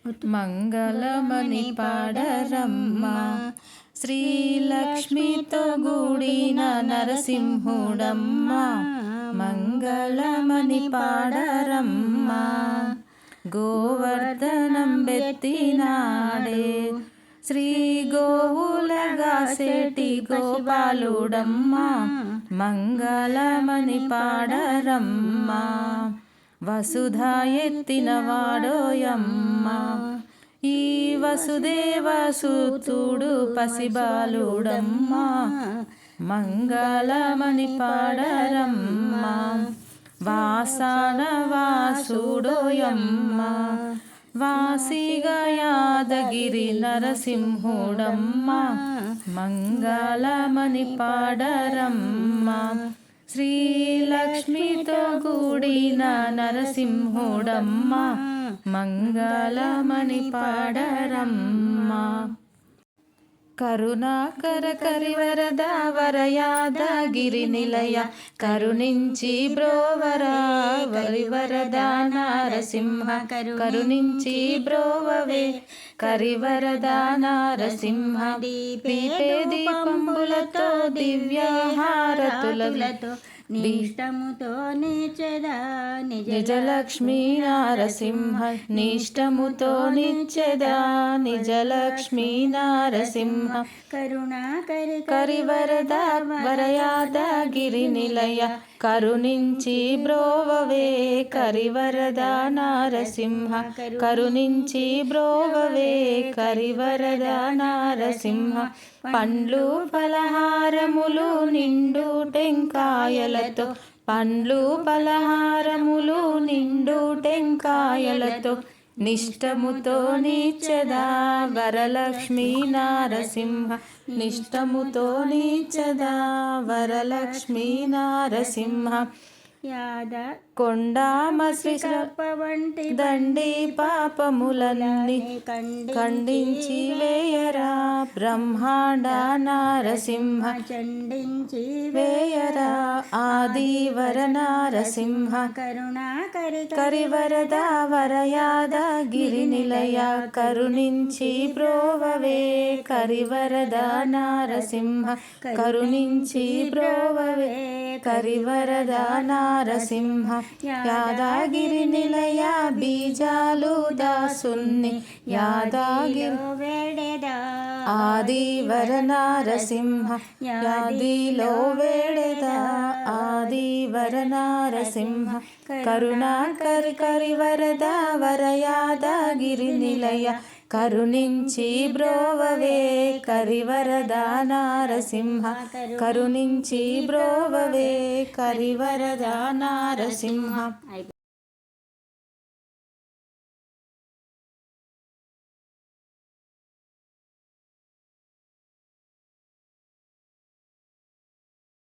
మంగళమని పాడరమ్మ. శ్రీలక్ష్మితో గూడిన నరసింహుడమ్మ, మంగళమని పాడరమ్మ. గోవర్ధనం బెత్తినాడే శ్రీ గోవులగా సేటి గోపాలుడమ్మ, మంగళమని పాడరమ్మ. వసుధ ఎత్తిన వాడోయమ్మ, ఈ వసుదేవసుతుడు పసిబాలుడమ్మ, మంగళమని పాడరమ్మ. వాసన వాసుడోయమ్మ, వాసిగా యాదగిరి నరసింహుడమ్మ, మంగళమని పాడరమ్మ. శ్రీలక్ష్మితో కూడిన నరసింహుడమ్మ, మంగళమని పాడరమ్మ. కరుణాకర కరివరద వరయాదగిరి నిలయ, కరుణించి బ్రోవరా వరివరద నరసింహ, కరుణించి బ్రోవవే కరివరద నరసింహ. దీపే దీపంబులతో దివ్యహారతులతో నిష్టముతో నిచెదా నిజలక్ష్మీ నరసింహ, నిష్టముతో నిచెదా నిజలక్ష్మీ నరసింహ. కరుణాకరి కరివరద వరయాదగిరి నిలయ, కరుణించి బ్రోవవే కరివరద నరసింహ, కరుణించి బ్రోవవే కరివరద నరసింహ. పండ్లు ఫలహారములు నిండు టెంకాయలతో, పండ్లు ఫలహారములు నిండు టెంకాయలతో, నిష్టముతో నిచెదా వరలక్ష్మీ నరసింహ, నిష్టముతో నిచెదా వరలక్ష్మీ నరసింహ. యాద కొండామ శ్రీ వంటి దండి పాపములన్నీ ఖండించి వేయరా బ్రహ్మాండ నరసింహ, చండించి వేయరా ఆదివర నరసింహ. కరుణాకరి కరివరద వరయాదగిరి నిలయ, కరుణించి బ్రోవవే కరివరద నరసింహ, కరుణించి బ్రోవవే కరివరద నరసింహ. యాదగిరి నిలయ బీజాలు దాసున్ని, యాదగిరి వేడెదా ఆదివర నరసింహ, యాదిలో వేడెదా ఆదివర నరసింహ. కరుణాకరి కరివరద వరయాదగిరి నిలయ, కరుణించి బ్రోవవే కరివరద నరసింహ, కరుణించి బ్రోవవే కరివరద నరసింహ.